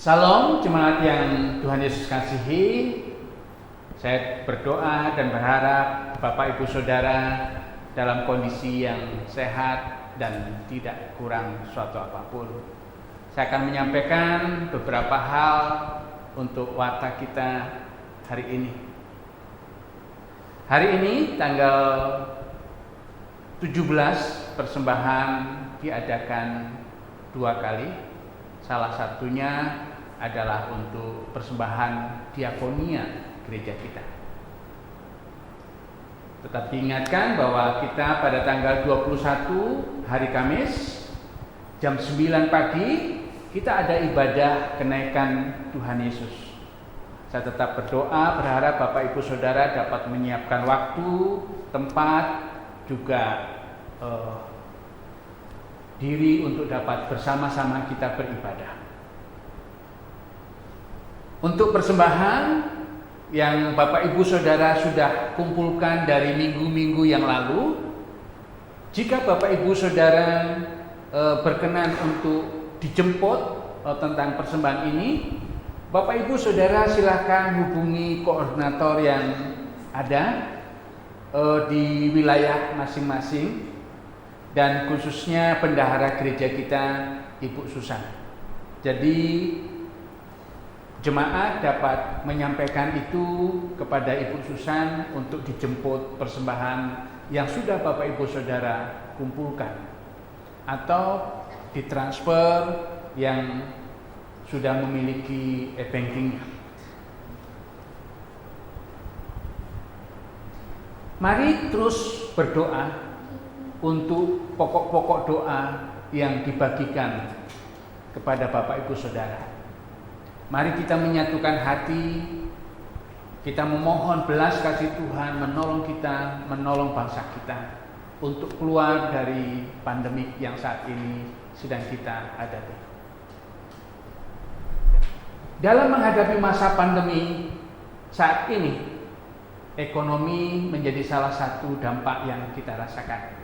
Salam jemaat yang Tuhan Yesus kasihi. Saya berdoa dan berharap Bapak Ibu Saudara dalam kondisi yang sehat dan tidak kurang suatu apapun. Saya akan menyampaikan beberapa hal untuk warta kita hari ini. Hari ini tanggal 17 persembahan diadakan 2 kali. Salah satunya adalah untuk persembahan diakonia gereja kita. Tetap diingatkan bahwa kita pada tanggal 21 hari Kamis jam 9 pagi kita ada ibadah kenaikan Tuhan Yesus. Saya tetap berdoa berharap Bapak Ibu Saudara dapat menyiapkan waktu, tempat, juga diri untuk dapat bersama-sama kita beribadah. Untuk persembahan yang Bapak Ibu Saudara sudah kumpulkan dari minggu-minggu yang lalu, jika Bapak Ibu Saudara berkenan untuk dijemput tentang persembahan ini, Bapak Ibu Saudara silakan hubungi koordinator yang ada di wilayah masing-masing, dan khususnya bendahara gereja kita, Ibu Susan. Jadi jemaat dapat menyampaikan itu kepada Ibu Susan untuk dijemput persembahan yang sudah Bapak Ibu Saudara kumpulkan, atau ditransfer yang sudah memiliki e-bankingnya. Mari terus berdoa untuk pokok-pokok doa yang dibagikan kepada Bapak Ibu Saudara. Mari kita menyatukan hati, kita memohon belas kasih Tuhan menolong kita, menolong bangsa kita untuk keluar dari pandemi yang saat ini sedang kita hadapi. Dalam menghadapi masa pandemi saat ini, ekonomi menjadi salah satu dampak yang kita rasakan.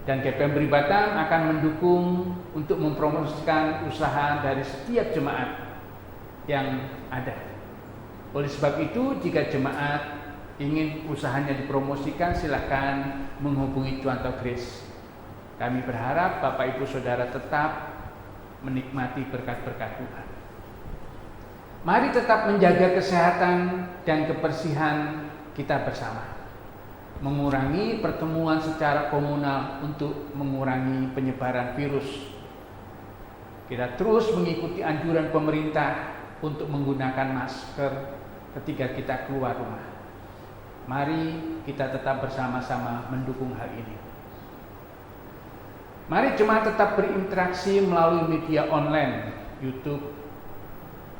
Dan GPMBRI Batam akan mendukung untuk mempromosikan usaha dari setiap jemaat yang ada. Oleh sebab itu, jika jemaat ingin usahanya dipromosikan, silakan menghubungi Tuan atau Grace. Kami berharap Bapak Ibu Saudara tetap menikmati berkat-berkat Tuhan. Mari tetap menjaga kesehatan dan kebersihan kita bersama. Mengurangi pertemuan secara komunal untuk mengurangi penyebaran virus. Kita terus mengikuti anjuran pemerintah untuk menggunakan masker ketika kita keluar rumah. Mari kita tetap bersama-sama mendukung hal ini. Mari jemaat tetap berinteraksi melalui media online, YouTube.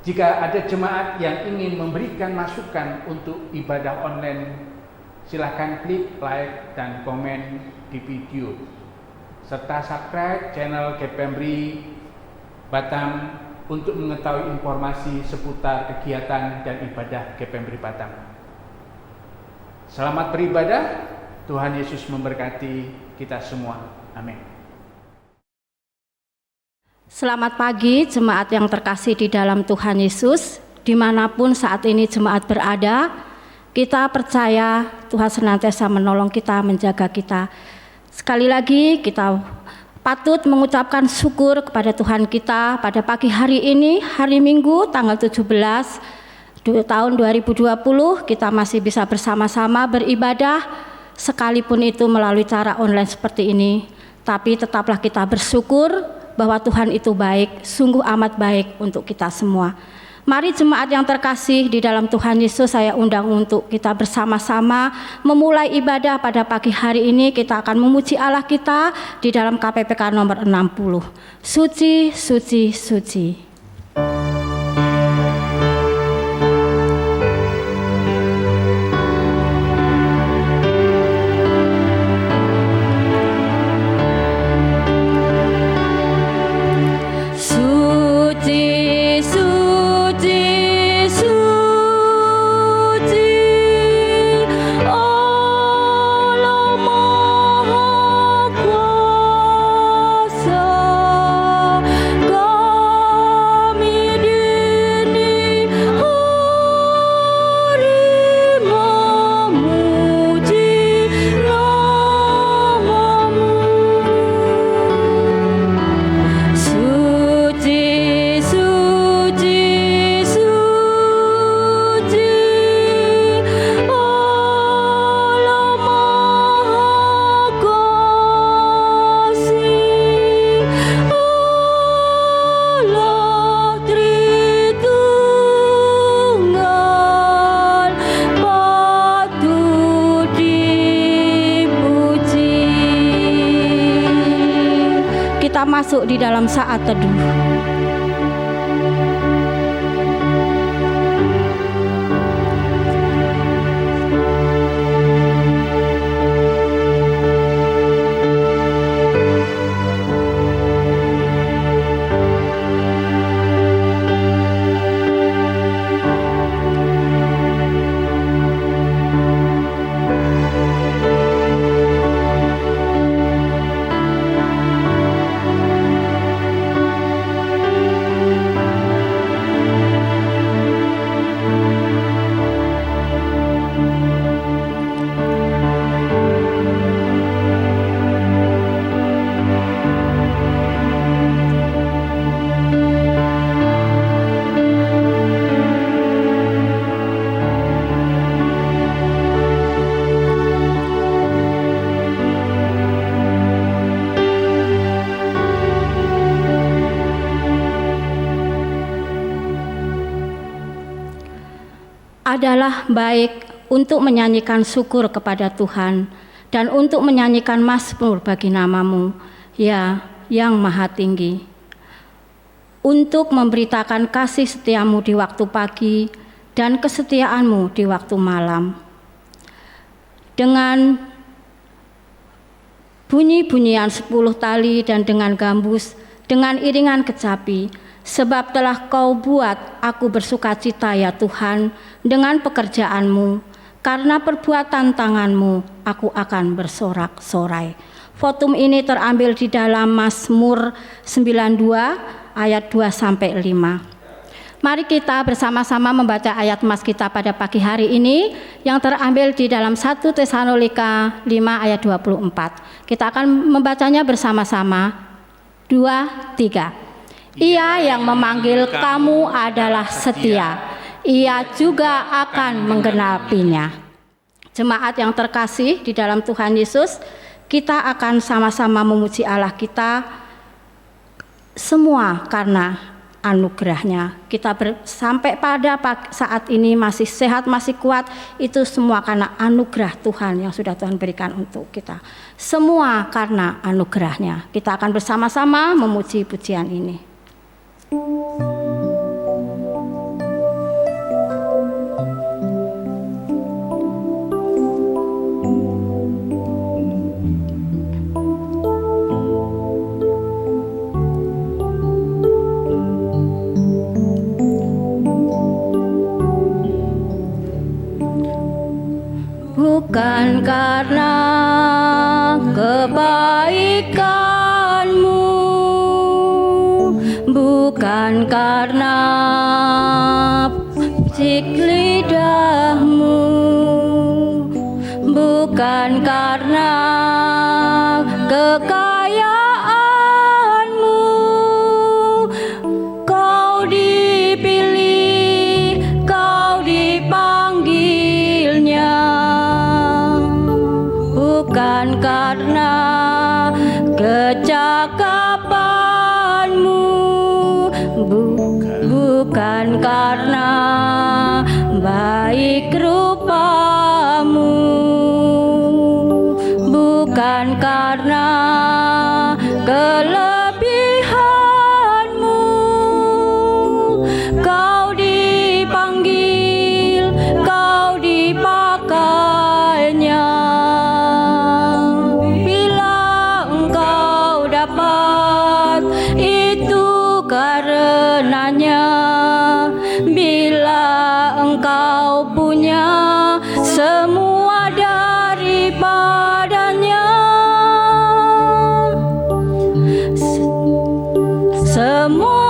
Jika ada jemaat yang ingin memberikan masukan untuk ibadah online, silakan klik like dan komen di video, serta subscribe channel GPMBRI Batam untuk mengetahui informasi seputar kegiatan dan ibadah GPMBRI Batam. Selamat beribadah, Tuhan Yesus memberkati kita semua. Amin. Selamat pagi jemaat yang terkasih di dalam Tuhan Yesus, dimanapun saat ini jemaat berada. Kita percaya Tuhan senantiasa menolong kita, menjaga kita. Sekali lagi kita patut mengucapkan syukur kepada Tuhan kita pada pagi hari ini, hari Minggu tanggal 17 tahun 2020, kita masih bisa bersama-sama beribadah, sekalipun itu melalui cara online seperti ini. Tapi tetaplah kita bersyukur bahwa Tuhan itu baik, sungguh amat baik untuk kita semua. Mari jemaat yang terkasih di dalam Tuhan Yesus, saya undang untuk kita bersama-sama memulai ibadah pada pagi hari ini. Kita akan memuji Allah kita di dalam KPPK nomor 60. Suci, suci, suci. God masuk di dalam saat teduh. Adalah baik untuk menyanyikan syukur kepada Tuhan dan untuk menyanyikan mazmur bagi nama-Mu, ya yang maha tinggi. Untuk memberitakan kasih setia-Mu di waktu pagi dan kesetiaan-Mu di waktu malam. Dengan bunyi-bunyian 10 tali dan dengan gambus, dengan iringan kecapi, sebab telah Kau buat aku bersukacita ya Tuhan dengan pekerjaan-Mu, karena perbuatan tangan-Mu aku akan bersorak-sorai. Fotum ini terambil di dalam Mazmur 92 ayat 2-5. Mari kita bersama-sama membaca ayat mas kita pada pagi hari ini yang terambil di dalam 1 Tesalonika 5 ayat 24. Kita akan membacanya bersama-sama. 2, 3. Ia yang memanggil kamu adalah setia, Ia juga akan menggenapinya. Jemaat yang terkasih di dalam Tuhan Yesus, kita akan sama-sama memuji Allah kita semua karena anugerah-Nya. Kita sampai pada saat ini masih sehat, masih kuat, itu semua karena anugerah Tuhan yang sudah Tuhan berikan untuk kita. Semua karena anugerah-Nya. Kita akan bersama-sama memuji pujian ini. Bukan karena kebaikan-Mu, bukan karena fisik lidah-Mu, bukan karena kekayaan-Mu, Kau dipilih, Kau dipanggilnya. Bukan karena kecakapan-Mu, bukan karena baik rupa-Mu, bukan karena kelebihan-Mu, Kau dipanggil, Kau dipakainya. Bila Engkau dapat, itu karenanya. Bila Engkau punya semua daripadanya, semua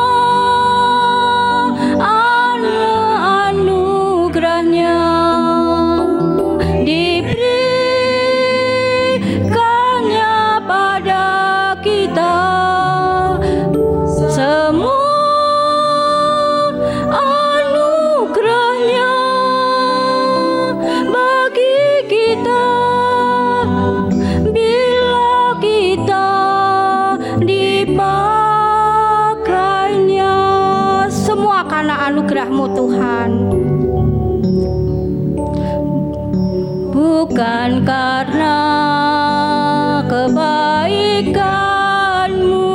anugerah-Nya diberikannya pada kita. Semua anugerah-Nya bagi kita bila kita dipakainya. Semua karena anugerah-Mu Tuhan, bukan karena kebaikan-Mu,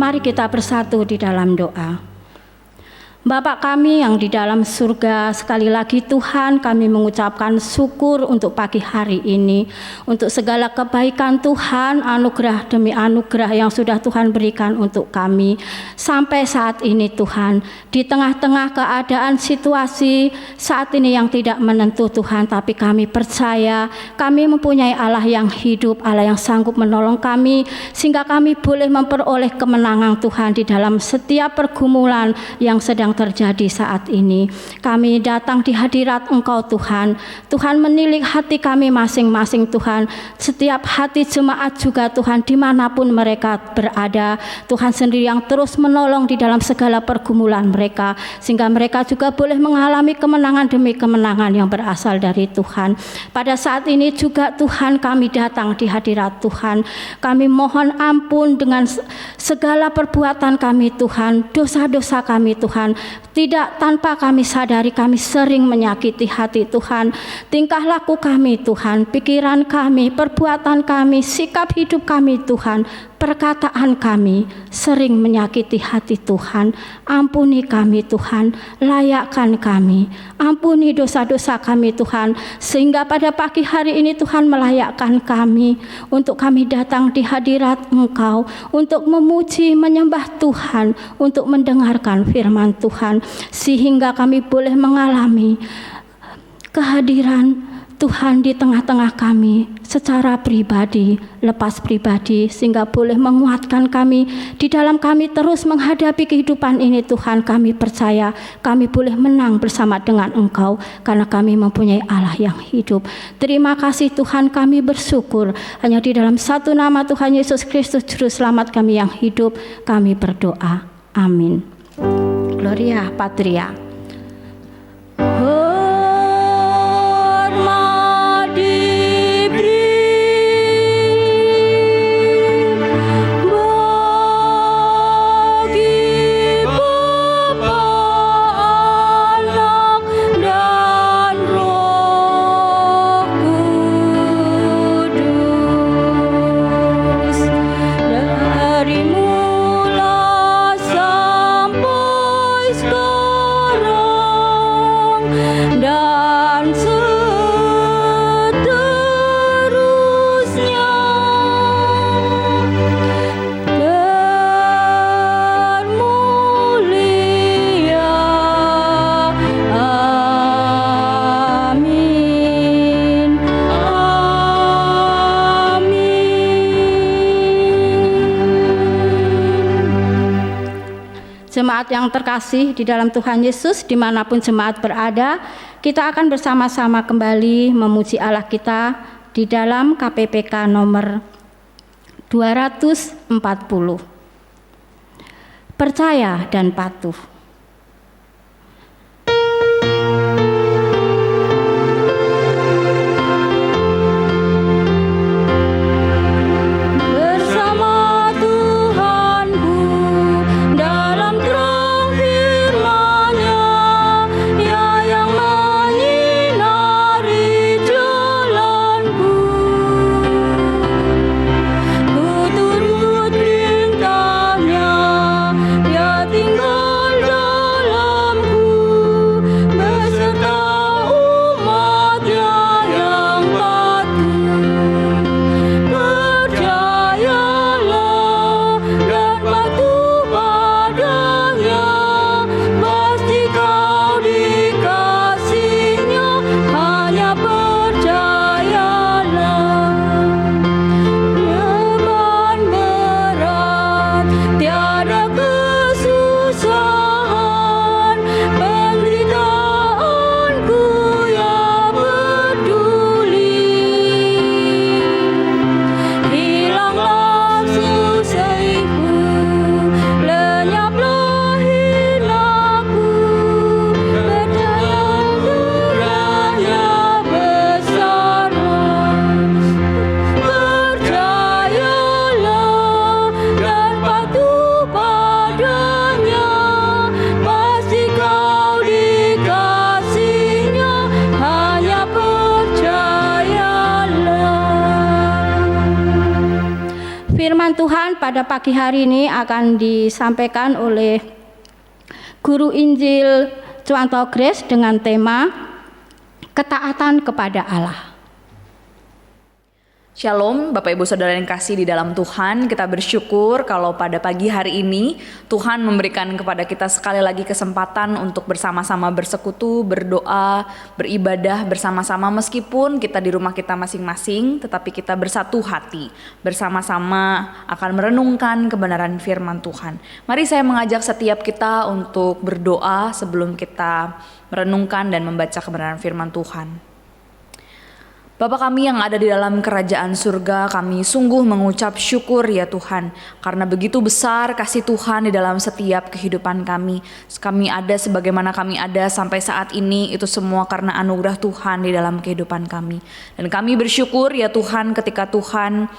Mari kita bersatu di dalam doa. Bapa kami yang di dalam surga, sekali lagi Tuhan, kami mengucapkan syukur untuk pagi hari ini, untuk segala kebaikan Tuhan, anugerah demi anugerah yang sudah Tuhan berikan untuk kami. Sampai saat ini Tuhan, di tengah-tengah keadaan situasi saat ini yang tidak menentu Tuhan, tapi kami percaya kami mempunyai Allah yang hidup, Allah yang sanggup menolong kami, sehingga kami boleh memperoleh kemenangan Tuhan di dalam setiap pergumulan yang sedang terjadi saat ini. Kami datang di hadirat Engkau Tuhan. Tuhan menilik hati kami masing-masing Tuhan. Setiap hati jemaat juga Tuhan, dimanapun mereka berada, Tuhan sendiri yang terus menolong di dalam segala pergumulan mereka, sehingga mereka juga boleh mengalami kemenangan demi kemenangan yang berasal dari Tuhan. Pada saat ini juga Tuhan, kami datang di hadirat Tuhan. Kami mohon ampun dengan segala perbuatan kami Tuhan, dosa-dosa kami Tuhan. Tidak tanpa kami sadari kami sering menyakiti hati Tuhan. Tingkah laku kami Tuhan, pikiran kami, perbuatan kami, sikap hidup kami Tuhan, perkataan kami sering menyakiti hati Tuhan. Ampuni kami Tuhan, layakkan kami. Ampuni dosa-dosa kami Tuhan, sehingga pada pagi hari ini Tuhan melayakkan kami untuk kami datang di hadirat Engkau, untuk memuji, menyembah Tuhan, untuk mendengarkan firman Tuhan, sehingga kami boleh mengalami kehadiran Tuhan di tengah-tengah kami secara pribadi, lepas pribadi, sehingga boleh menguatkan kami di dalam kami terus menghadapi kehidupan ini Tuhan. Kami percaya kami boleh menang bersama dengan Engkau karena kami mempunyai Allah yang hidup. Terima kasih Tuhan, kami bersyukur hanya di dalam satu nama Tuhan Yesus Kristus Juru Selamat kami yang hidup, kami berdoa. Amin. Gloria Patria. Jemaat yang terkasih di dalam Tuhan Yesus, dimanapun jemaat berada, kita akan bersama-sama kembali memuji Allah kita di dalam KPPK nomor 240. Percaya dan patuh. Tinggal Tuhan pada pagi hari ini akan disampaikan oleh Guru Injil Cuanto Grace dengan tema ketaatan kepada Allah. Shalom Bapak Ibu Saudara yang kasih di dalam Tuhan, kita bersyukur kalau pada pagi hari ini Tuhan memberikan kepada kita sekali lagi kesempatan untuk bersama-sama bersekutu, berdoa, beribadah bersama-sama meskipun kita di rumah kita masing-masing, tetapi kita bersatu hati, bersama-sama akan merenungkan kebenaran firman Tuhan. Mari saya mengajak setiap kita untuk berdoa sebelum kita merenungkan dan membaca kebenaran firman Tuhan. Bapa kami yang ada di dalam kerajaan surga, kami sungguh mengucap syukur ya Tuhan, karena begitu besar kasih Tuhan di dalam setiap kehidupan kami. Kami ada sebagaimana kami ada sampai saat ini, itu semua karena anugerah Tuhan di dalam kehidupan kami. Dan kami bersyukur ya Tuhan ketika Tuhan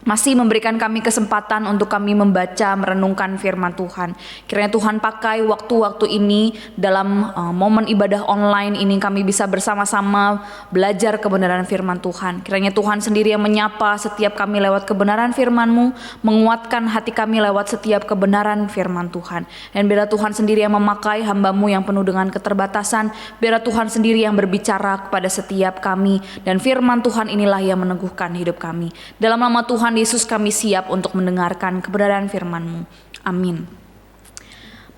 masih memberikan kami kesempatan untuk kami membaca, merenungkan firman Tuhan. Kiranya Tuhan pakai waktu-waktu ini dalam momen ibadah online ini kami bisa bersama-sama belajar kebenaran firman Tuhan. Kiranya Tuhan sendiri yang menyapa setiap kami lewat kebenaran firman-Mu, menguatkan hati kami lewat setiap kebenaran firman Tuhan. Dan biarlah Tuhan sendiri yang memakai hamba-Mu yang penuh dengan keterbatasan, biarlah Tuhan sendiri yang berbicara kepada setiap kami, dan firman Tuhan inilah yang meneguhkan hidup kami. Dalam nama Tuhan Yesus kami siap untuk mendengarkan kebenaran firman-Mu. Amin.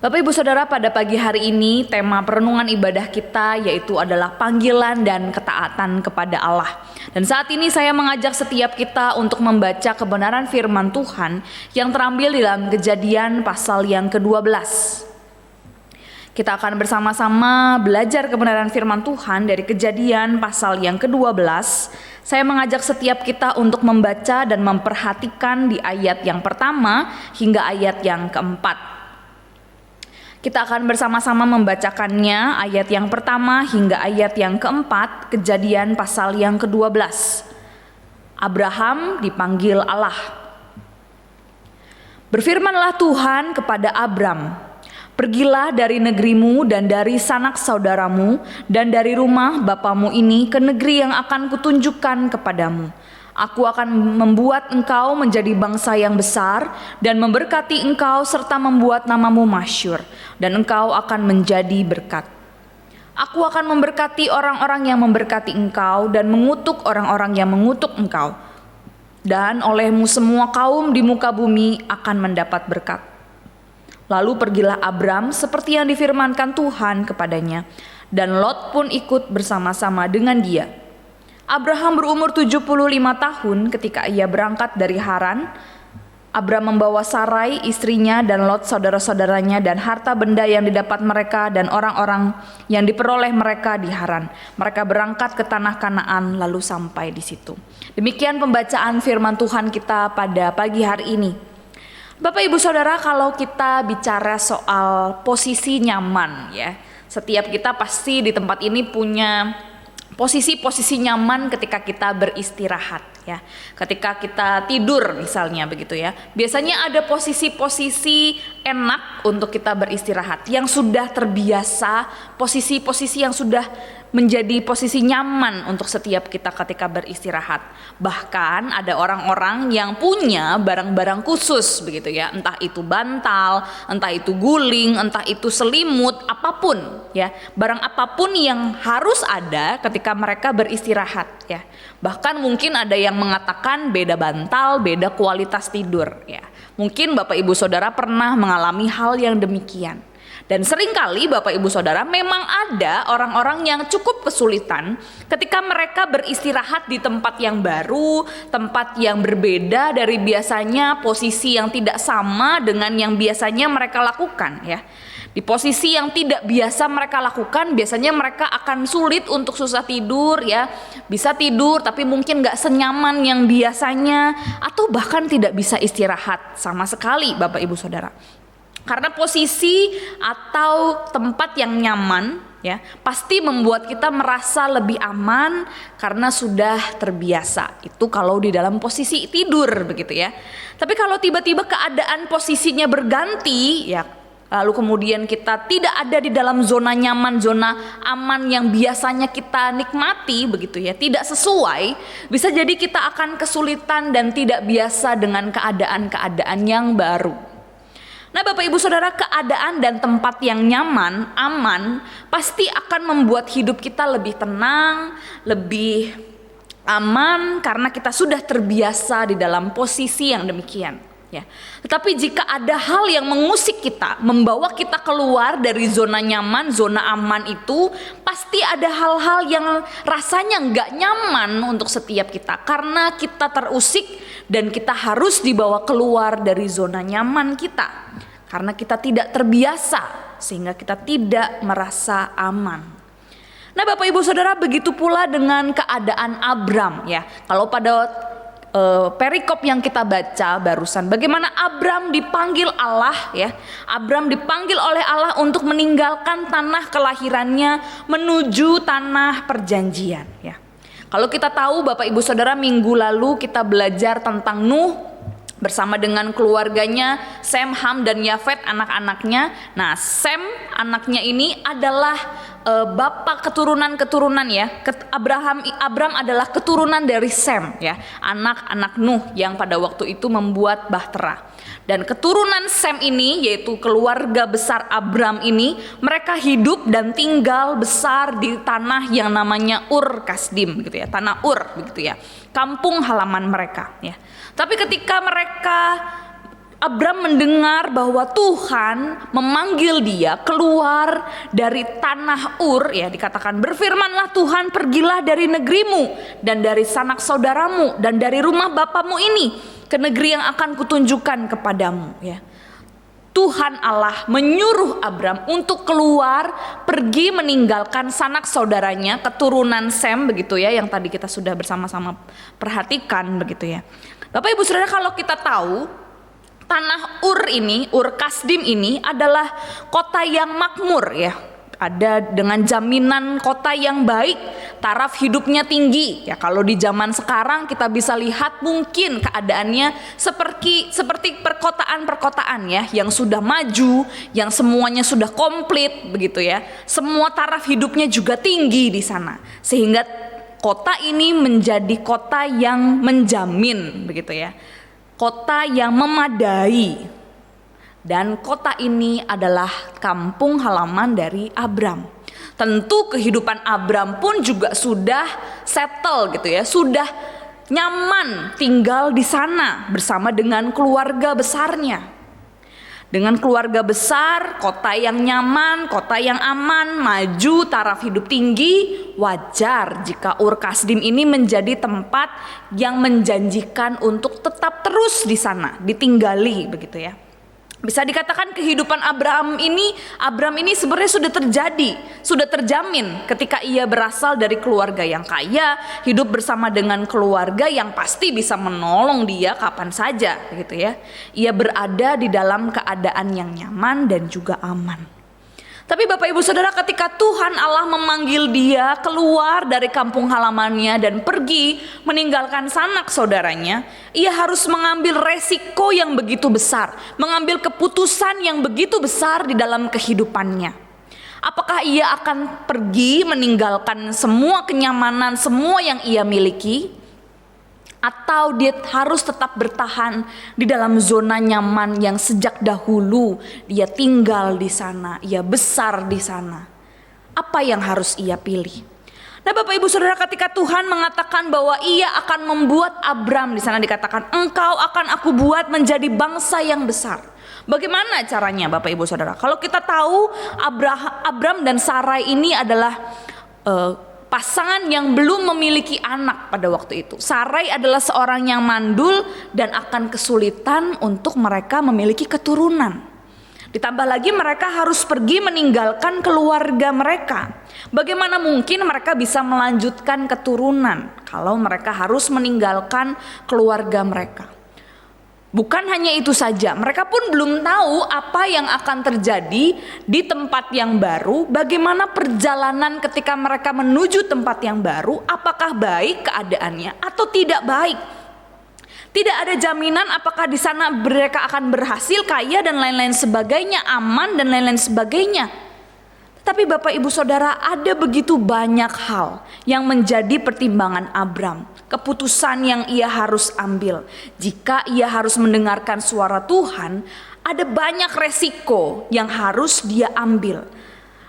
Bapak Ibu Saudara, pada pagi hari ini tema perenungan ibadah kita yaitu adalah panggilan dan ketaatan kepada Allah. Dan saat ini saya mengajak setiap kita untuk membaca kebenaran firman Tuhan yang terambil di dalam Kejadian pasal yang ke-12. Kita akan bersama-sama belajar kebenaran firman Tuhan dari Kejadian pasal yang ke-12. Saya mengajak setiap kita untuk membaca dan memperhatikan di ayat yang pertama hingga ayat yang keempat. Kita akan bersama-sama membacakannya ayat yang pertama hingga ayat yang keempat, Kejadian pasal yang ke-12. Abraham dipanggil Allah. Berfirmanlah Tuhan kepada Abram, "Pergilah dari negerimu dan dari sanak saudaramu dan dari rumah bapamu ini ke negeri yang akan kutunjukkan kepadamu. Aku akan membuat engkau menjadi bangsa yang besar dan memberkati engkau serta membuat namamu masyhur, dan engkau akan menjadi berkat. Aku akan memberkati orang-orang yang memberkati engkau dan mengutuk orang-orang yang mengutuk engkau. Dan olehmu semua kaum di muka bumi akan mendapat berkat." Lalu pergilah Abram seperti yang difirmankan Tuhan kepadanya, dan Lot pun ikut bersama-sama dengan dia. Abraham berumur 75 tahun ketika ia berangkat dari Haran. Abram membawa Sarai istrinya dan Lot saudara-saudaranya dan harta benda yang didapat mereka dan orang-orang yang diperoleh mereka di Haran. Mereka berangkat ke tanah Kanaan lalu sampai di situ. Demikian pembacaan firman Tuhan kita pada pagi hari ini. Bapak Ibu Saudara, kalau kita bicara soal posisi nyaman ya, setiap kita pasti di tempat ini punya posisi-posisi nyaman ketika kita beristirahat ya. Ketika kita tidur misalnya begitu ya. Biasanya ada posisi-posisi enak untuk kita beristirahat yang sudah terbiasa, posisi-posisi yang sudah menjadi posisi nyaman untuk setiap kita ketika beristirahat. Bahkan ada orang-orang yang punya barang-barang khusus begitu ya, entah itu bantal, entah itu guling, entah itu selimut, apapun ya. Barang apapun yang harus ada ketika mereka beristirahat ya. Bahkan mungkin ada yang mengatakan beda bantal, beda kualitas tidur ya. Mungkin Bapak Ibu Saudara pernah mengalami hal yang demikian. Dan seringkali Bapak Ibu Saudara memang ada orang-orang yang cukup kesulitan ketika mereka beristirahat di tempat yang baru, tempat yang berbeda dari biasanya, posisi yang tidak sama dengan yang biasanya mereka lakukan ya. Di posisi yang tidak biasa mereka lakukan, biasanya mereka akan sulit untuk susah tidur ya. Bisa tidur tapi mungkin gak senyaman yang biasanya, atau bahkan tidak bisa istirahat sama sekali Bapak Ibu Saudara. Karena posisi atau tempat yang nyaman ya pasti membuat kita merasa lebih aman karena sudah terbiasa. Itu kalau di dalam posisi tidur begitu ya. Tapi kalau tiba-tiba keadaan posisinya berganti ya, lalu kemudian kita tidak ada di dalam zona nyaman, zona aman yang biasanya kita nikmati begitu ya, tidak sesuai, bisa jadi kita akan kesulitan dan tidak biasa dengan keadaan-keadaan yang baru. Nah Bapak Ibu Saudara, keadaan dan tempat yang nyaman, aman, pasti akan membuat hidup kita lebih tenang, lebih aman karena kita sudah terbiasa di dalam posisi yang demikian. Ya. Tetapi jika ada hal yang mengusik kita, membawa kita keluar dari zona nyaman, zona aman itu, pasti ada hal-hal yang rasanya nggak nyaman untuk setiap kita. Karena kita terusik dan kita harus dibawa keluar dari zona nyaman kita. Karena kita tidak terbiasa, sehingga kita tidak merasa aman. Nah Bapak Ibu Saudara, begitu pula dengan keadaan Abram ya. Kalau pada perikop yang kita baca barusan, bagaimana Abram dipanggil Allah ya. Abram dipanggil oleh Allah untuk meninggalkan tanah kelahirannya menuju tanah perjanjian ya. Kalau kita tahu Bapak Ibu Saudara, minggu lalu kita belajar tentang Nuh bersama dengan keluarganya, Sem, Ham, dan Yafet anak-anaknya. Nah Sem anaknya ini adalah bapak keturunan ya. Abram adalah keturunan dari Sem ya, anak-anak Nuh yang pada waktu itu membuat bahtera. Dan keturunan Sem ini, yaitu keluarga besar Abram ini, mereka hidup dan tinggal besar di tanah yang namanya Ur Kasdim gitu ya, tanah Ur begitu ya, kampung halaman mereka ya. Tapi ketika Abram mendengar bahwa Tuhan memanggil dia keluar dari tanah Ur ya, dikatakan berfirmanlah Tuhan, pergilah dari negerimu dan dari sanak saudaramu dan dari rumah bapamu ini ke negeri yang akan kutunjukkan kepadamu ya. Tuhan Allah menyuruh Abram untuk keluar, pergi meninggalkan sanak saudaranya, keturunan Sem begitu ya, yang tadi kita sudah bersama-sama perhatikan begitu ya. Bapak Ibu Saudara, kalau kita tahu tanah Ur ini, Ur Kasdim ini adalah kota yang makmur ya. Ada dengan jaminan kota yang baik, taraf hidupnya tinggi. Ya kalau di zaman sekarang kita bisa lihat mungkin keadaannya seperti perkotaan-perkotaan ya, yang sudah maju, yang semuanya sudah komplit begitu ya. Semua taraf hidupnya juga tinggi di sana. Sehingga kota ini menjadi kota yang menjamin begitu ya. Kota yang memadai. Dan kota ini adalah kampung halaman dari Abram. Tentu kehidupan Abram pun juga sudah settle gitu ya, sudah nyaman tinggal di sana bersama dengan keluarga besarnya. Dengan keluarga besar, kota yang nyaman, kota yang aman, maju, taraf hidup tinggi, wajar jika Ur Kasdim ini menjadi tempat yang menjanjikan untuk tetap terus di sana, ditinggali begitu ya. Bisa dikatakan kehidupan Abram ini sebenarnya sudah terjadi, sudah terjamin ketika ia berasal dari keluarga yang kaya, hidup bersama dengan keluarga yang pasti bisa menolong dia kapan saja, gitu ya. Ia berada di dalam keadaan yang nyaman dan juga aman. Tapi Bapak Ibu Saudara, ketika Tuhan Allah memanggil dia keluar dari kampung halamannya dan pergi meninggalkan sanak saudaranya, ia harus mengambil resiko yang begitu besar, mengambil keputusan yang begitu besar di dalam kehidupannya. Apakah ia akan pergi meninggalkan semua kenyamanan, semua yang ia miliki? Atau dia harus tetap bertahan di dalam zona nyaman yang sejak dahulu dia tinggal di sana, ia besar di sana. Apa yang harus ia pilih? Nah Bapak Ibu Saudara, ketika Tuhan mengatakan bahwa ia akan membuat Abram, di sana dikatakan engkau akan aku buat menjadi bangsa yang besar. Bagaimana caranya Bapak Ibu Saudara? Kalau kita tahu Abram dan Sarai ini adalah pasangan yang belum memiliki anak pada waktu itu. Sarai adalah seorang yang mandul dan akan kesulitan untuk mereka memiliki keturunan. Ditambah lagi mereka harus pergi meninggalkan keluarga mereka. Bagaimana mungkin mereka bisa melanjutkan keturunan kalau mereka harus meninggalkan keluarga mereka? Bukan hanya itu saja, mereka pun belum tahu apa yang akan terjadi di tempat yang baru, bagaimana perjalanan ketika mereka menuju tempat yang baru, apakah baik keadaannya atau tidak baik. Tidak ada jaminan apakah di sana mereka akan berhasil, kaya dan lain-lain sebagainya, aman dan lain-lain sebagainya. Tetapi Bapak Ibu Saudara, ada begitu banyak hal yang menjadi pertimbangan Abram. Keputusan yang ia harus ambil. Jika ia harus mendengarkan suara Tuhan, ada banyak resiko yang harus dia ambil.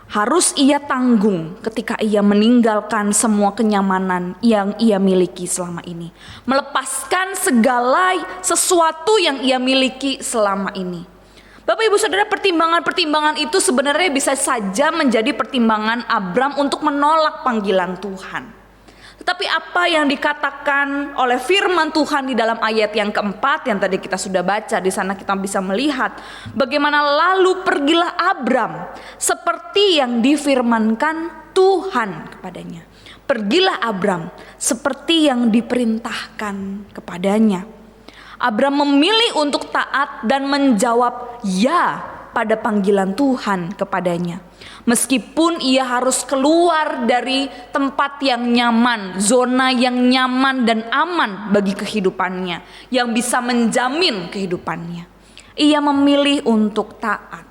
Harus ia tanggung ketika ia meninggalkan semua kenyamanan yang ia miliki selama ini. Melepaskan segala sesuatu yang ia miliki selama ini. Bapak Ibu Saudara, pertimbangan-pertimbangan itu sebenarnya bisa saja menjadi pertimbangan Abram untuk menolak panggilan Tuhan. Tetapi apa yang dikatakan oleh firman Tuhan di dalam ayat yang keempat yang tadi kita sudah baca, di sana kita bisa melihat bagaimana lalu pergilah Abram seperti yang difirmankan Tuhan kepadanya. Pergilah Abram seperti yang diperintahkan kepadanya. Abram memilih untuk taat dan menjawab ya pada panggilan Tuhan kepadanya. Meskipun ia harus keluar dari tempat yang nyaman, zona yang nyaman dan aman bagi kehidupannya, yang bisa menjamin kehidupannya. Ia memilih untuk taat.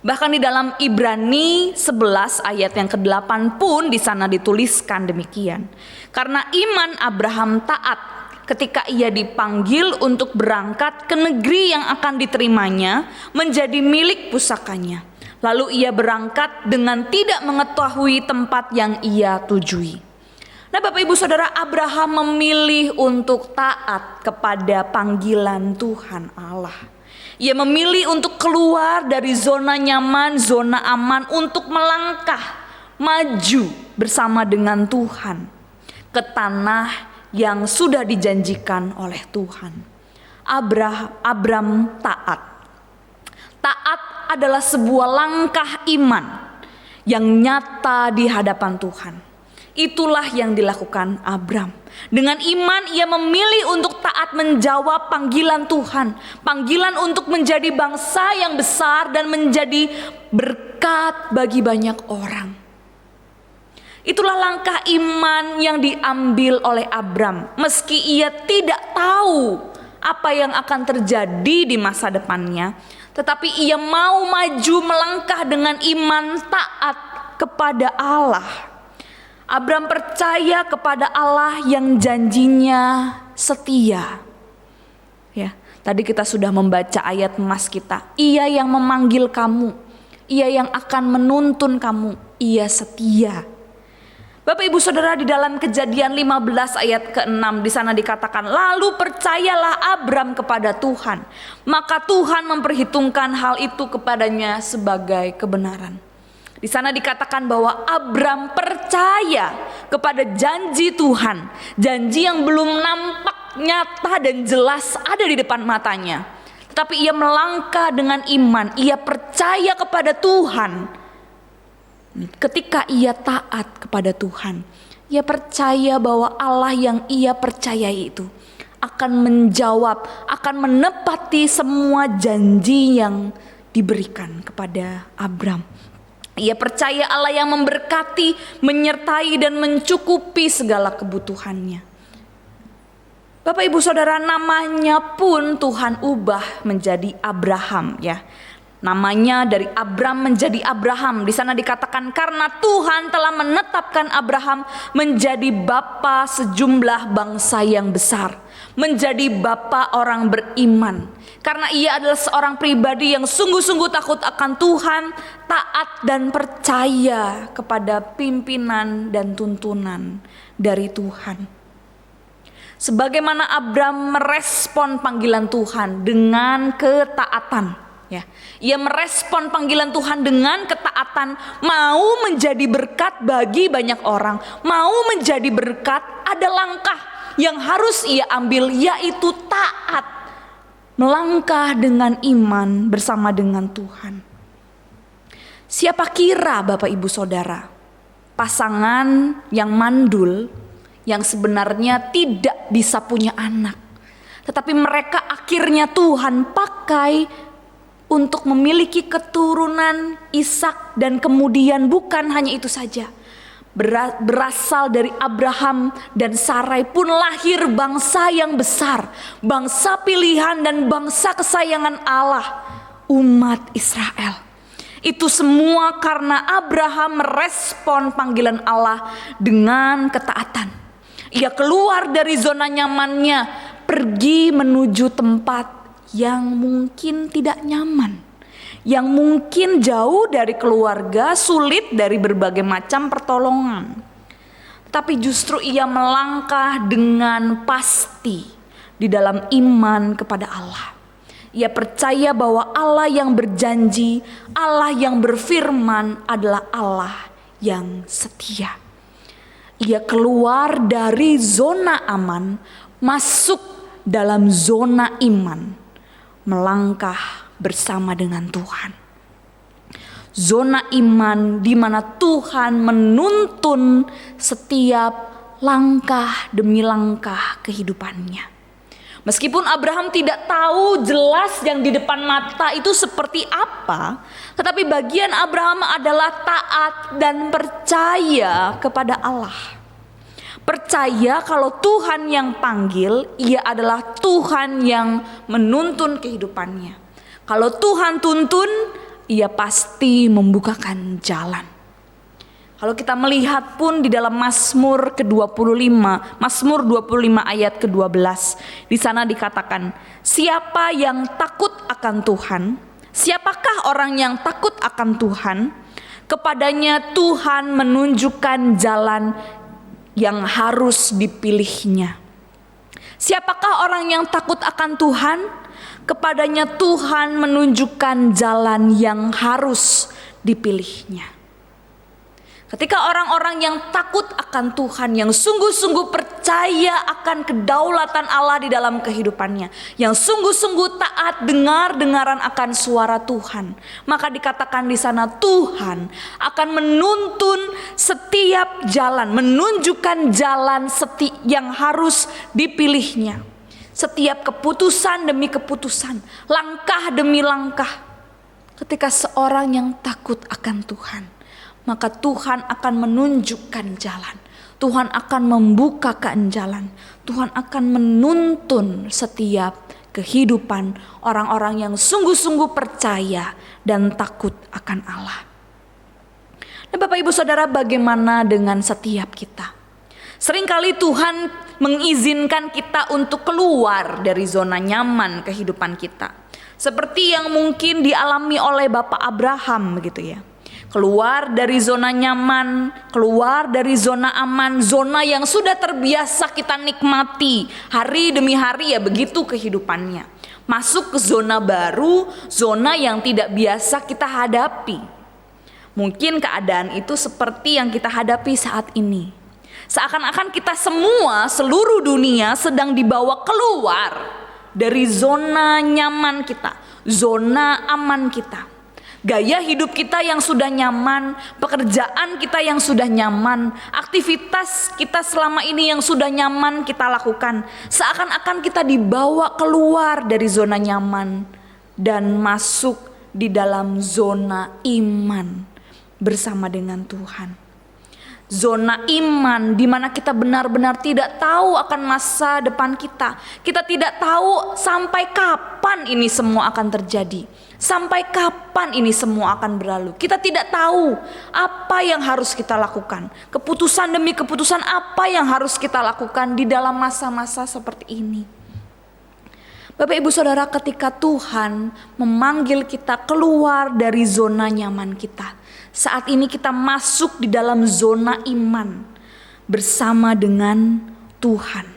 Bahkan di dalam Ibrani 11 ayat yang ke-8 pun di sana dituliskan demikian. Karena iman Abraham taat ketika ia dipanggil untuk berangkat ke negeri yang akan diterimanya menjadi milik pusakanya. Lalu ia berangkat dengan tidak mengetahui tempat yang ia tujui. Nah Bapak Ibu Saudara, Abraham memilih untuk taat kepada panggilan Tuhan Allah. Ia memilih untuk keluar dari zona nyaman, zona aman, untuk melangkah maju bersama dengan Tuhan ke tanah yang sudah dijanjikan oleh Tuhan. Abram taat. Taat adalah sebuah langkah iman yang nyata di hadapan Tuhan. Itulah yang dilakukan Abram. Dengan iman ia memilih untuk taat menjawab panggilan Tuhan. Panggilan untuk menjadi bangsa yang besar dan menjadi berkat bagi banyak orang. Itulah langkah iman yang diambil oleh Abram. Meski ia tidak tahu apa yang akan terjadi di masa depannya, tetapi ia mau maju melangkah dengan iman taat kepada Allah. Abram percaya kepada Allah yang janjinya setia. Ya, tadi kita sudah membaca ayat emas kita. Ia yang memanggil kamu, ia yang akan menuntun kamu, ia setia. Bapak Ibu Saudara, di dalam Kejadian 15 ayat ke-6 di sana dikatakan, lalu percayalah Abram kepada Tuhan, maka Tuhan memperhitungkan hal itu kepadanya sebagai kebenaran. Di sana dikatakan bahwa Abram percaya kepada janji Tuhan, janji yang belum nampak nyata dan jelas ada di depan matanya, tetapi ia melangkah dengan iman, ia percaya kepada Tuhan. Ketika ia taat kepada Tuhan, ia percaya bahwa Allah yang ia percayai itu akan menjawab, akan menepati semua janji yang diberikan kepada Abram. Ia percaya Allah yang memberkati, menyertai dan mencukupi segala kebutuhannya. Bapak Ibu Saudara, namanya pun Tuhan ubah menjadi Abraham ya. Namanya dari Abram menjadi Abraham. Di sana dikatakan karena Tuhan telah menetapkan Abraham menjadi bapa sejumlah bangsa yang besar, menjadi bapa orang beriman. Karena ia adalah seorang pribadi yang sungguh-sungguh takut akan Tuhan, taat dan percaya kepada pimpinan dan tuntunan dari Tuhan. Sebagaimana Abram merespon panggilan Tuhan dengan ketaatan. Ya, ia merespon panggilan Tuhan dengan ketaatan, mau menjadi berkat bagi banyak orang, mau menjadi berkat. Ada langkah yang harus ia ambil, yaitu taat, melangkah dengan iman bersama dengan Tuhan. Siapa kira Bapak Ibu Saudara, pasangan yang mandul, yang sebenarnya tidak bisa punya anak, tetapi mereka akhirnya Tuhan pakai untuk memiliki keturunan Ishak, dan kemudian bukan hanya itu saja, berasal dari Abraham dan Sarai pun lahir bangsa yang besar, bangsa pilihan dan bangsa kesayangan Allah, umat Israel. Itu semua karena Abraham merespon panggilan Allah dengan ketaatan. Ia keluar dari zona nyamannya, pergi menuju tempat yang mungkin tidak nyaman, yang mungkin jauh dari keluarga, sulit dari berbagai macam pertolongan. Tapi justru ia melangkah dengan pasti di dalam iman kepada Allah. Ia percaya bahwa Allah yang berjanji, Allah yang berfirman adalah Allah yang setia. Ia keluar dari zona aman, masuk dalam zona iman, melangkah bersama dengan Tuhan. Zona iman di mana Tuhan menuntun setiap langkah demi langkah kehidupannya. Meskipun Abraham tidak tahu jelas yang di depan mata itu seperti apa, tetapi bagian Abraham adalah taat dan percaya kepada Allah. Percaya kalau Tuhan yang panggil, ia adalah Tuhan yang menuntun kehidupannya. Kalau Tuhan tuntun, ia pasti membukakan jalan. Kalau kita melihat pun di dalam Mazmur ke-25, Mazmur 25 ayat ke-12, di sana dikatakan, siapa yang takut akan Tuhan? Siapakah orang yang takut akan Tuhan? Kepadanya Tuhan menunjukkan jalan yang harus dipilihnya. Siapakah orang yang takut akan Tuhan? Kepadanya Tuhan menunjukkan jalan yang harus dipilihnya. Ketika orang-orang yang takut akan Tuhan, yang sungguh-sungguh percaya akan kedaulatan Allah di dalam kehidupannya, yang sungguh-sungguh taat dengar-dengaran akan suara Tuhan, maka dikatakan di sana Tuhan akan menuntun setiap jalan, menunjukkan jalan yang harus dipilihnya. Setiap keputusan demi keputusan, langkah demi langkah. Ketika seorang yang takut akan Tuhan, maka Tuhan akan menunjukkan jalan. Tuhan akan membukakan jalan. Tuhan akan menuntun setiap kehidupan orang-orang yang sungguh-sungguh percaya dan takut akan Allah. Dan Bapak Ibu Saudara, bagaimana dengan setiap kita? Seringkali Tuhan mengizinkan kita untuk keluar dari zona nyaman kehidupan kita. Seperti yang mungkin dialami oleh Bapak Abraham begitu ya. Keluar dari zona nyaman, keluar dari zona aman, zona yang sudah terbiasa kita nikmati hari demi hari ya, begitu kehidupannya. Masuk ke zona baru, zona yang tidak biasa kita hadapi. Mungkin keadaan itu seperti yang kita hadapi saat ini. Seakan-akan kita semua, seluruh dunia sedang dibawa keluar dari zona nyaman kita, zona aman kita. Gaya hidup kita yang sudah nyaman, pekerjaan kita yang sudah nyaman, aktivitas kita selama ini yang sudah nyaman kita lakukan. Seakan-akan kita dibawa keluar dari zona nyaman dan masuk di dalam zona iman bersama dengan Tuhan. Zona iman di mana kita benar-benar tidak tahu akan masa depan kita. Kita tidak tahu sampai kapan ini semua akan terjadi. Sampai kapan ini semua akan berlalu. Kita tidak tahu apa yang harus kita lakukan. Keputusan demi keputusan apa yang harus kita lakukan di dalam masa-masa seperti ini. Bapak Ibu Saudara, ketika Tuhan memanggil kita keluar dari zona nyaman kita, saat ini kita masuk di dalam zona iman bersama dengan Tuhan.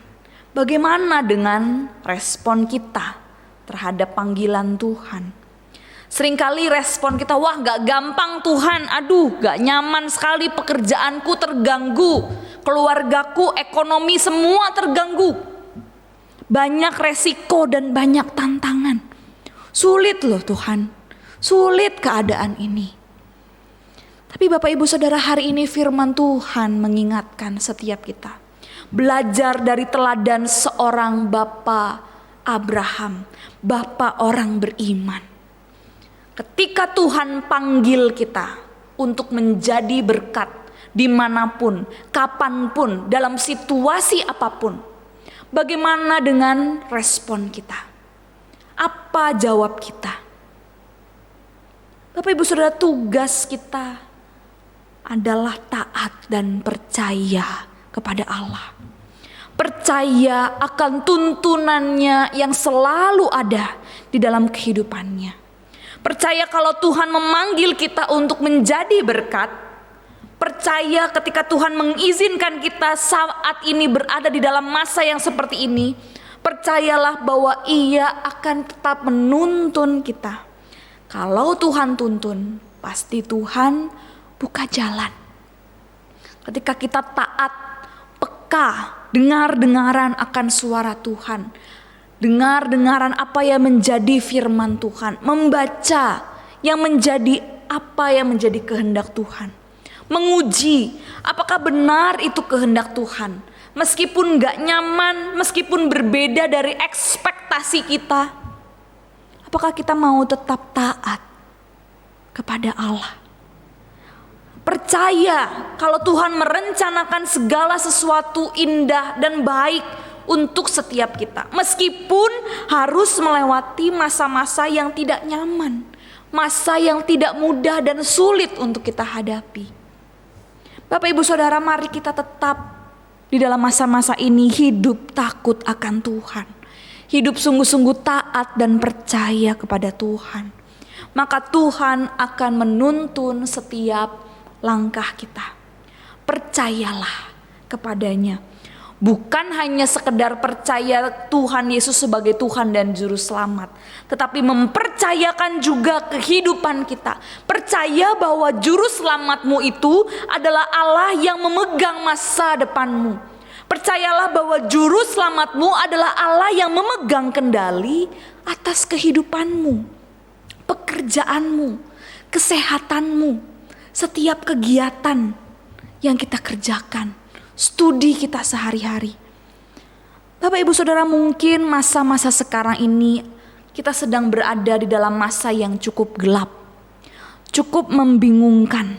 Bagaimana dengan respon kita terhadap panggilan Tuhan? Seringkali respon kita, wah gak gampang Tuhan, aduh gak nyaman sekali, pekerjaanku terganggu, keluargaku, ekonomi semua terganggu. Banyak resiko dan banyak tantangan. Sulit loh Tuhan, sulit keadaan ini. Tapi Bapak Ibu Saudara, hari ini firman Tuhan mengingatkan setiap kita. Belajar dari teladan seorang Bapak Abraham, Bapak orang beriman. Ketika Tuhan panggil kita untuk menjadi berkat dimanapun, kapanpun, dalam situasi apapun. Bagaimana dengan respon kita? Apa jawab kita? Bapak Ibu Saudara, tugas kita adalah taat dan percaya kepada Allah. Percaya akan tuntunannya yang selalu ada di dalam kehidupannya. Percaya kalau Tuhan memanggil kita untuk menjadi berkat. Percaya ketika Tuhan mengizinkan kita saat ini berada di dalam masa yang seperti ini. Percayalah bahwa Ia akan tetap menuntun kita. Kalau Tuhan tuntun, pasti Tuhan buka jalan. Ketika kita taat, peka, dengar-dengaran akan suara Tuhan, dengar-dengaran apa yang menjadi firman Tuhan, membaca yang menjadi apa yang menjadi kehendak Tuhan, menguji apakah benar itu kehendak Tuhan, meskipun gak nyaman, meskipun berbeda dari ekspektasi kita. Apakah kita mau tetap taat kepada Allah? Percaya kalau Tuhan merencanakan segala sesuatu indah dan baik untuk setiap kita, meskipun harus melewati masa-masa yang tidak nyaman, masa yang tidak mudah dan sulit untuk kita hadapi. Bapak Ibu Saudara, mari kita tetap di dalam masa-masa ini hidup takut akan Tuhan, hidup sungguh-sungguh taat dan percaya kepada Tuhan. Maka Tuhan akan menuntun setiap langkah kita. Percayalah kepadanya. Bukan hanya sekedar percaya Tuhan Yesus sebagai Tuhan dan Juru Selamat, tetapi mempercayakan juga kehidupan kita. Percaya bahwa Juru Selamatmu itu adalah Allah yang memegang masa depanmu. Percayalah bahwa Juru Selamatmu adalah Allah yang memegang kendali atas kehidupanmu, pekerjaanmu, kesehatanmu, setiap kegiatan yang kita kerjakan, studi kita sehari-hari. Bapak Ibu Saudara, mungkin masa-masa sekarang ini kita sedang berada di dalam masa yang cukup gelap, cukup membingungkan.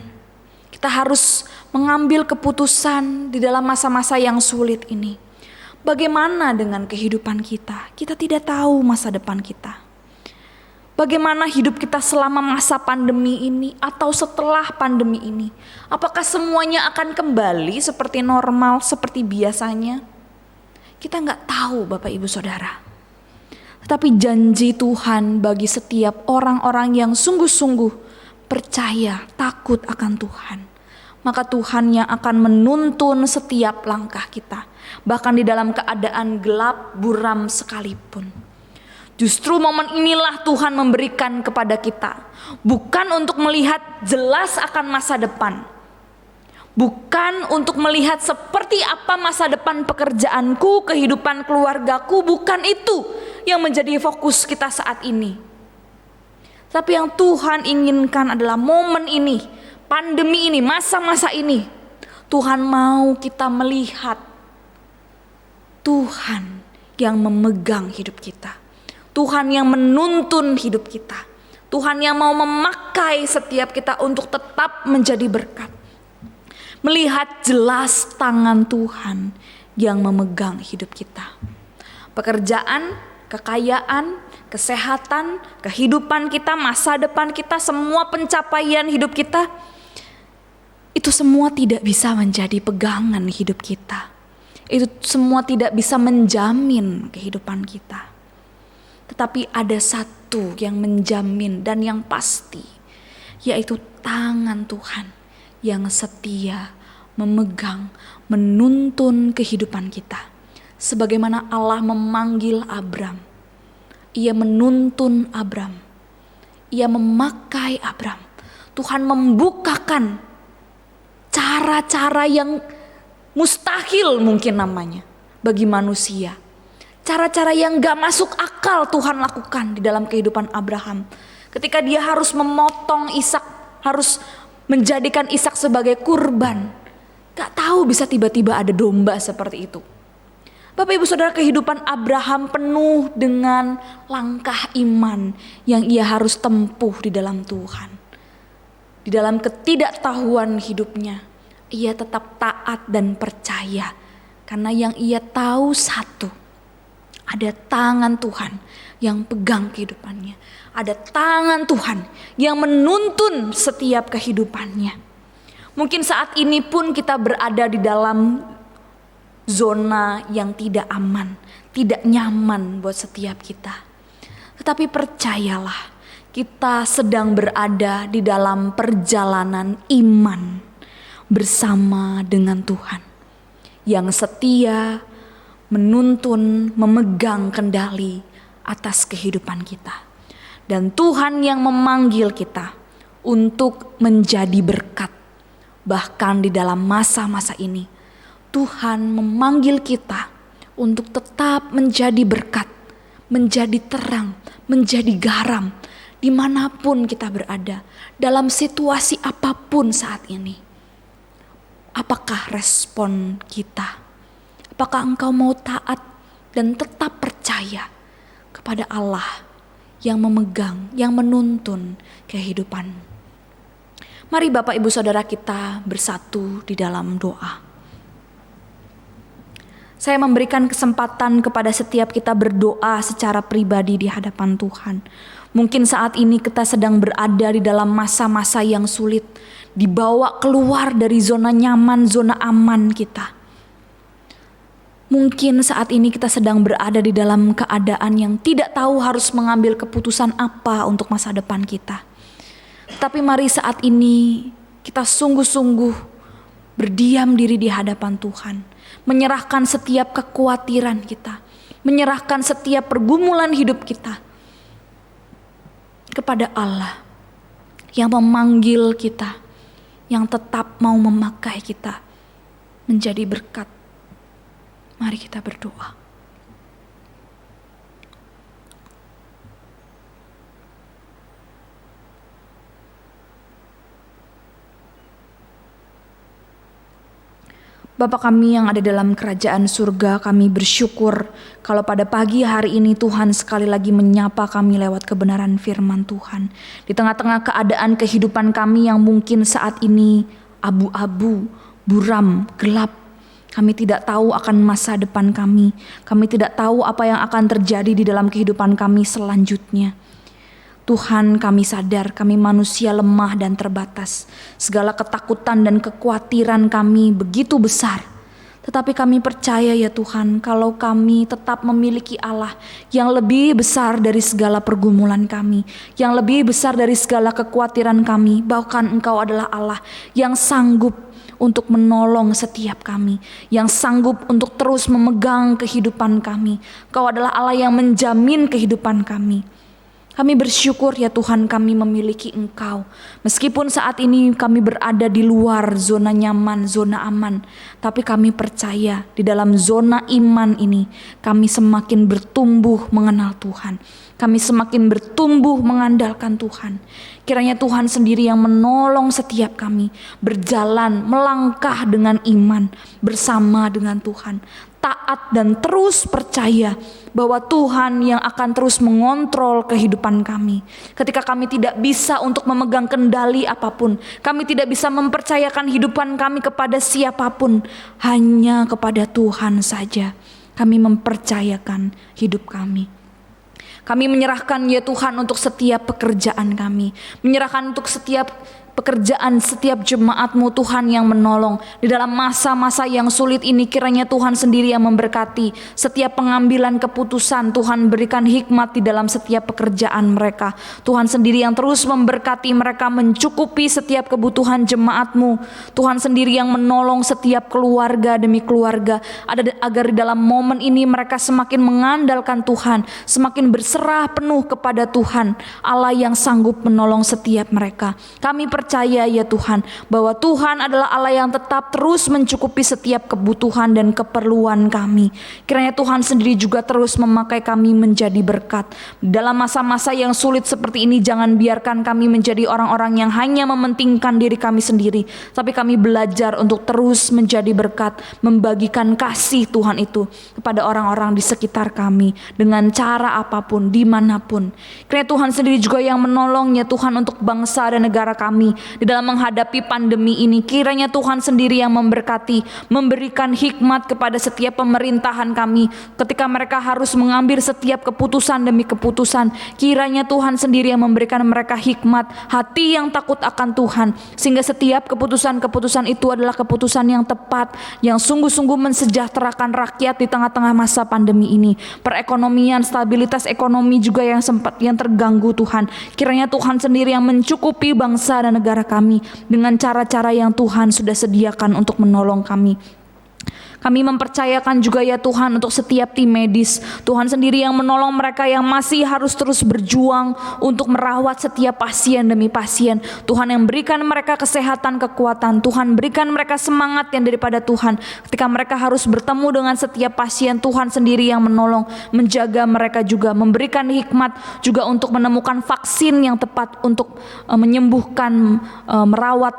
Kita harus mengambil keputusan di dalam masa-masa yang sulit ini. Bagaimana dengan kehidupan kita? Kita tidak tahu masa depan kita. Bagaimana hidup kita selama masa pandemi ini atau setelah pandemi ini? Apakah semuanya akan kembali seperti normal, seperti biasanya? Kita nggak tahu Bapak Ibu Saudara. Tetapi janji Tuhan bagi setiap orang-orang yang sungguh-sungguh percaya, takut akan Tuhan. Maka Tuhan yang akan menuntun setiap langkah kita. Bahkan di dalam keadaan gelap, buram sekalipun. Justru momen inilah Tuhan memberikan kepada kita. Bukan untuk melihat jelas akan masa depan. Bukan untuk melihat seperti apa masa depan pekerjaanku, kehidupan keluargaku. Bukan itu yang menjadi fokus kita saat ini. Tapi yang Tuhan inginkan adalah momen ini, pandemi ini, masa-masa ini. Tuhan mau kita melihat Tuhan yang memegang hidup kita. Tuhan yang menuntun hidup kita. Tuhan yang mau memakai setiap kita untuk tetap menjadi berkat. Melihat jelas tangan Tuhan yang memegang hidup kita. Pekerjaan, kekayaan, kesehatan, kehidupan kita, masa depan kita, semua pencapaian hidup kita, itu semua tidak bisa menjadi pegangan hidup kita. Itu semua tidak bisa menjamin kehidupan kita. Tetapi ada satu yang menjamin dan yang pasti, yaitu tangan Tuhan yang setia memegang, menuntun kehidupan kita. Sebagaimana Allah memanggil Abram, Ia menuntun Abram, Ia memakai Abram. Tuhan membukakan cara-cara yang mustahil mungkin namanya bagi manusia. Cara-cara yang gak masuk akal Tuhan lakukan di dalam kehidupan Abraham. Ketika dia harus memotong Ishak, harus menjadikan Ishak sebagai kurban. Gak tahu bisa tiba-tiba ada domba seperti itu. Bapak Ibu Saudara, kehidupan Abraham penuh dengan langkah iman yang ia harus tempuh di dalam Tuhan. Di dalam ketidaktahuan hidupnya, ia tetap taat dan percaya. Karena yang ia tahu satu, ada tangan Tuhan yang pegang kehidupannya. Ada tangan Tuhan yang menuntun setiap kehidupannya. Mungkin saat ini pun kita berada di dalam zona yang tidak aman, tidak nyaman buat setiap kita. Tetapi percayalah, kita sedang berada di dalam perjalanan iman bersama dengan Tuhan yang setia, menuntun, memegang kendali atas kehidupan kita. Dan Tuhan yang memanggil kita untuk menjadi berkat. Bahkan di dalam masa-masa ini, Tuhan memanggil kita untuk tetap menjadi berkat, menjadi terang, menjadi garam, dimanapun kita berada, dalam situasi apapun saat ini. Apakah respon kita? Apakah engkau mau taat dan tetap percaya kepada Allah yang memegang, yang menuntun kehidupan? Mari Bapak Ibu Saudara kita bersatu di dalam doa. Saya memberikan kesempatan kepada setiap kita berdoa secara pribadi di hadapan Tuhan. Mungkin saat ini kita sedang berada di dalam masa-masa yang sulit, dibawa keluar dari zona nyaman, zona aman kita. Mungkin saat ini kita sedang berada di dalam keadaan yang tidak tahu harus mengambil keputusan apa untuk masa depan kita. Tapi mari saat ini kita sungguh-sungguh berdiam diri di hadapan Tuhan, menyerahkan setiap kekhawatiran kita, menyerahkan setiap pergumulan hidup kita kepada Allah yang memanggil kita, yang tetap mau memakai kita menjadi berkat. Mari kita berdoa. Bapa kami yang ada dalam kerajaan surga, kami bersyukur kalau pada pagi hari ini Tuhan sekali lagi menyapa kami lewat kebenaran firman Tuhan. Di tengah-tengah keadaan kehidupan kami yang mungkin saat ini abu-abu, buram, gelap. Kami tidak tahu akan masa depan kami. Kami tidak tahu apa yang akan terjadi di dalam kehidupan kami selanjutnya. Tuhan, kami sadar kami manusia lemah dan terbatas. Segala ketakutan dan kekhawatiran kami begitu besar. Tetapi kami percaya ya Tuhan, kalau kami tetap memiliki Allah yang lebih besar dari segala pergumulan kami, yang lebih besar dari segala kekhawatiran kami, bahkan Engkau adalah Allah yang sanggup untuk menolong setiap kami, yang sanggup untuk terus memegang kehidupan kami. Engkau adalah Allah yang menjamin kehidupan kami. Kami bersyukur ya Tuhan, kami memiliki Engkau. Meskipun saat ini kami berada di luar zona nyaman, zona aman, tapi kami percaya di dalam zona iman ini kami semakin bertumbuh mengenal Tuhan. Kami semakin bertumbuh mengandalkan Tuhan. Kiranya Tuhan sendiri yang menolong setiap kami berjalan, melangkah dengan iman bersama dengan Tuhan. Taat dan terus percaya bahwa Tuhan yang akan terus mengontrol kehidupan kami. Ketika kami tidak bisa untuk memegang kendali apapun, kami tidak bisa mempercayakan hidupan kami kepada siapapun, hanya kepada Tuhan saja kami mempercayakan hidup kami. Kami menyerahkan ya Tuhan untuk setiap pekerjaan kami, menyerahkan untuk setiap pekerjaan setiap jemaat-Mu Tuhan yang menolong. Di dalam masa-masa yang sulit ini kiranya Tuhan sendiri yang memberkati setiap pengambilan keputusan. Tuhan berikan hikmat di dalam setiap pekerjaan mereka. Tuhan sendiri yang terus memberkati mereka, mencukupi setiap kebutuhan jemaat-Mu. Tuhan sendiri yang menolong setiap keluarga demi keluarga, agar di dalam momen ini mereka semakin mengandalkan Tuhan, semakin berserah penuh kepada Tuhan Allah yang sanggup menolong setiap mereka. Kami percaya ya Tuhan bahwa Tuhan adalah Allah yang tetap terus mencukupi setiap kebutuhan dan keperluan kami. Kiranya Tuhan sendiri juga terus memakai kami menjadi berkat. Dalam masa-masa yang sulit seperti ini, jangan biarkan kami menjadi orang-orang yang hanya mementingkan diri kami sendiri, tapi kami belajar untuk terus menjadi berkat, membagikan kasih Tuhan itu kepada orang-orang di sekitar kami dengan cara apapun, dimanapun. Kiranya Tuhan sendiri juga yang menolong ya Tuhan untuk bangsa dan negara kami kami di dalam menghadapi pandemi ini. Kiranya Tuhan sendiri yang memberkati, memberikan hikmat kepada setiap pemerintahan kami ketika mereka harus mengambil setiap keputusan demi keputusan. Kiranya Tuhan sendiri yang memberikan mereka hikmat, hati yang takut akan Tuhan, sehingga setiap keputusan-keputusan itu adalah keputusan yang tepat, yang sungguh-sungguh mensejahterakan rakyat di tengah-tengah masa pandemi ini. Perekonomian, stabilitas ekonomi juga yang terganggu Tuhan. Kiranya Tuhan sendiri yang mencukupi bangsa dan negara kami dengan cara-cara yang Tuhan sudah sediakan untuk menolong kami. Kami mempercayakan juga ya Tuhan untuk setiap tim medis. Tuhan sendiri yang menolong mereka yang masih harus terus berjuang untuk merawat setiap pasien demi pasien. Tuhan yang berikan mereka kesehatan, kekuatan. Tuhan berikan mereka semangat yang daripada Tuhan. Ketika mereka harus bertemu dengan setiap pasien, Tuhan sendiri yang menolong, menjaga mereka juga, memberikan hikmat juga untuk menemukan vaksin yang tepat untuk menyembuhkan, merawat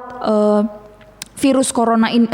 virus corona ini,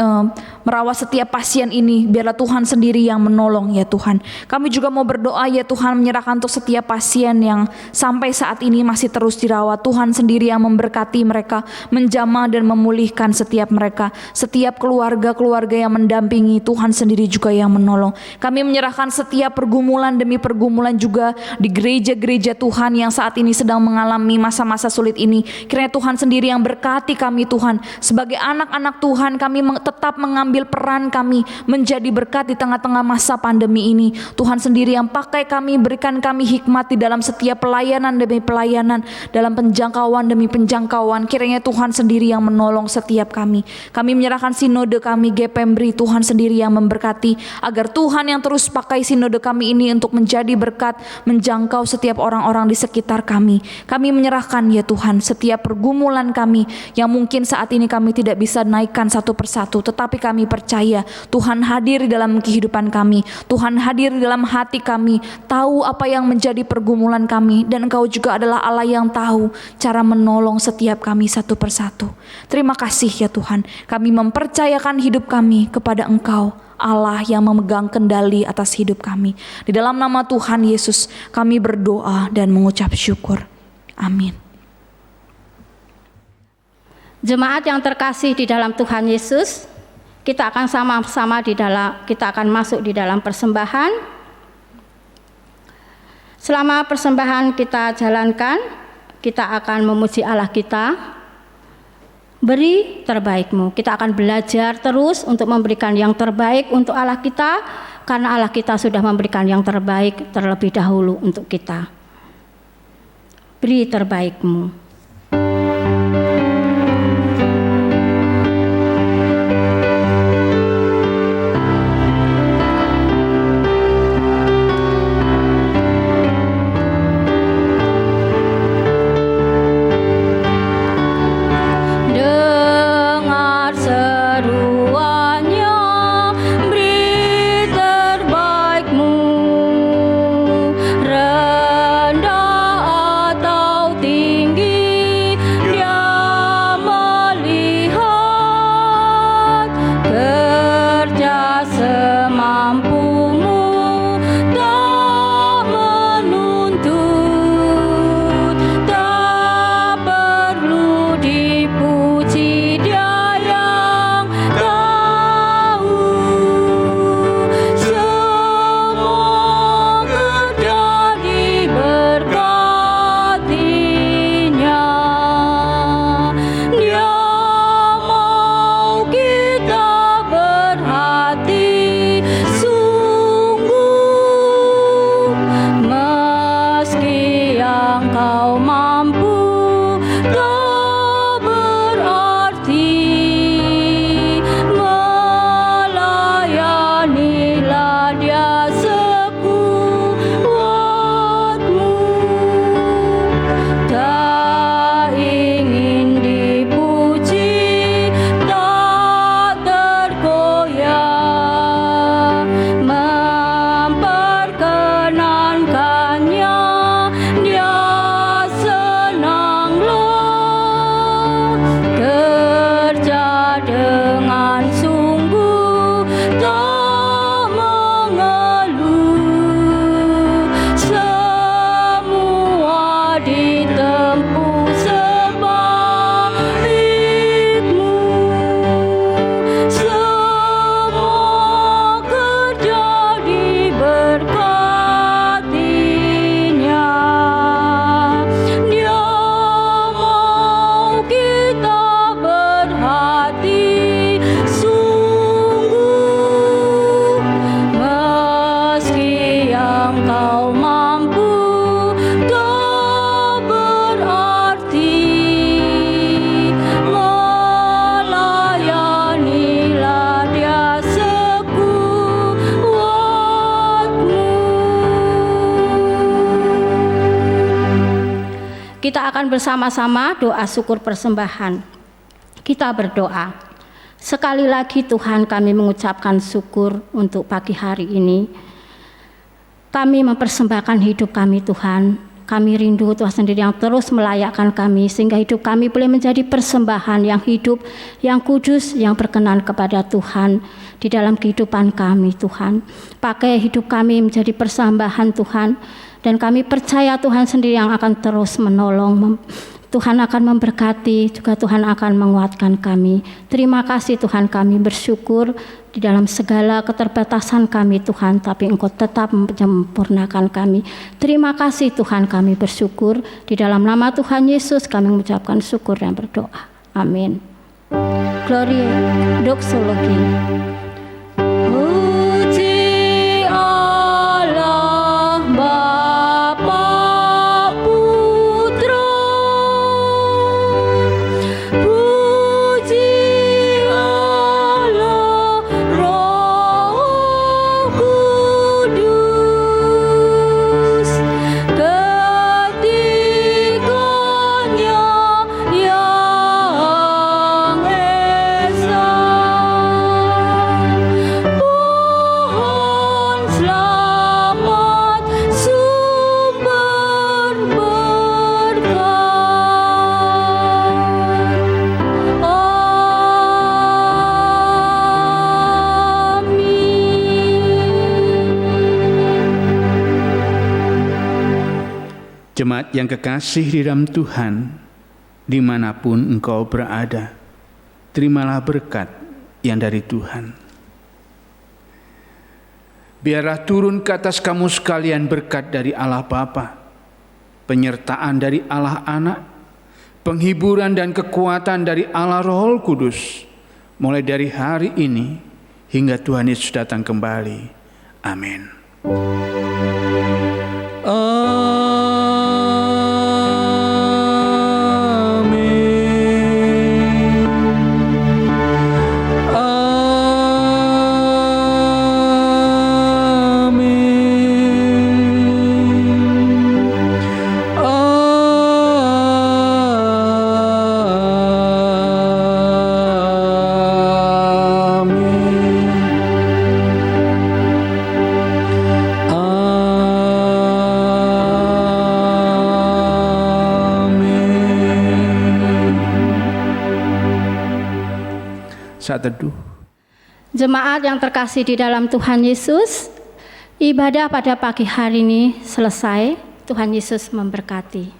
merawat setiap pasien ini. Biarlah Tuhan sendiri yang menolong ya Tuhan. Kami juga mau berdoa ya Tuhan, menyerahkan untuk setiap pasien yang sampai saat ini masih terus dirawat. Tuhan sendiri yang memberkati mereka, menjamah dan memulihkan setiap mereka. Setiap keluarga-keluarga yang mendampingi, Tuhan sendiri juga yang menolong. Kami menyerahkan setiap pergumulan demi pergumulan juga di gereja-gereja Tuhan yang saat ini sedang mengalami masa-masa sulit ini. Kiranya Tuhan sendiri yang berkati kami Tuhan. Sebagai anak-anak Tuhan, kami tetap mengambil peran kami menjadi berkat di tengah-tengah masa pandemi ini. Tuhan sendiri yang pakai kami, berikan kami hikmat di dalam setiap pelayanan demi pelayanan, dalam penjangkauan demi penjangkauan. Kiranya Tuhan sendiri yang menolong setiap kami. Kami menyerahkan sinode kami GPMBRI, Tuhan sendiri yang memberkati, agar Tuhan yang terus pakai sinode kami ini untuk menjadi berkat, menjangkau setiap orang-orang di sekitar kami. Kami menyerahkan ya Tuhan setiap pergumulan kami yang mungkin saat ini kami tidak bisa naikkan satu persatu, tetapi kami percaya Tuhan hadir di dalam kehidupan kami, Tuhan hadir di dalam hati kami, tahu apa yang menjadi pergumulan kami, dan Engkau juga adalah Allah yang tahu cara menolong setiap kami satu persatu. Terima kasih ya Tuhan, kami mempercayakan hidup kami kepada Engkau, Allah yang memegang kendali atas hidup kami. Di dalam nama Tuhan Yesus kami berdoa dan mengucap syukur. Amin. Jemaat yang terkasih di dalam Tuhan Yesus, kita akan sama-sama kita akan masuk di dalam persembahan. Selama persembahan kita jalankan, kita akan memuji Allah kita. Beri terbaikmu. Kita akan belajar terus untuk memberikan yang terbaik untuk Allah kita, karena Allah kita sudah memberikan yang terbaik terlebih dahulu untuk kita. Beri terbaikmu. Rendah atau tinggi, Kita akan bersama-sama doa syukur persembahan. Kita berdoa. Sekali lagi Tuhan, kami mengucapkan syukur untuk pagi hari ini. Kami mempersembahkan hidup kami Tuhan. Kami rindu Tuhan sendiri yang terus melayakkan kami, sehingga hidup kami boleh menjadi persembahan yang hidup, yang kudus, yang berkenan kepada Tuhan di dalam kehidupan kami Tuhan. Pakai hidup kami menjadi persembahan Tuhan, dan kami percaya Tuhan sendiri yang akan terus menolong. Tuhan akan memberkati, juga Tuhan akan menguatkan kami. Terima kasih Tuhan, kami bersyukur di dalam segala keterbatasan kami Tuhan, tapi Engkau tetap menyempurnakan kami. Terima kasih Tuhan, kami bersyukur. Di dalam nama Tuhan Yesus kami mengucapkan syukur dan berdoa. Amin. Gloria, doxologi. Puji Allah Bapa Putra, puji Allah Roh Kudus, ketiganya yang esa. Pohon selamat sumber berkat. Amin. Jemaat yang kekasih di dalam Tuhan, dimanapun engkau berada, terimalah berkat yang dari Tuhan. Biarlah turun ke atas kamu sekalian berkat dari Allah Bapa, penyertaan dari Allah Anak, penghiburan dan kekuatan dari Allah Roh Kudus, mulai dari hari ini hingga Tuhan Yesus datang kembali. Amin. Saat teduh. Jemaat yang terkasih di dalam Tuhan Yesus, ibadah pada pagi hari ini selesai. Tuhan Yesus memberkati.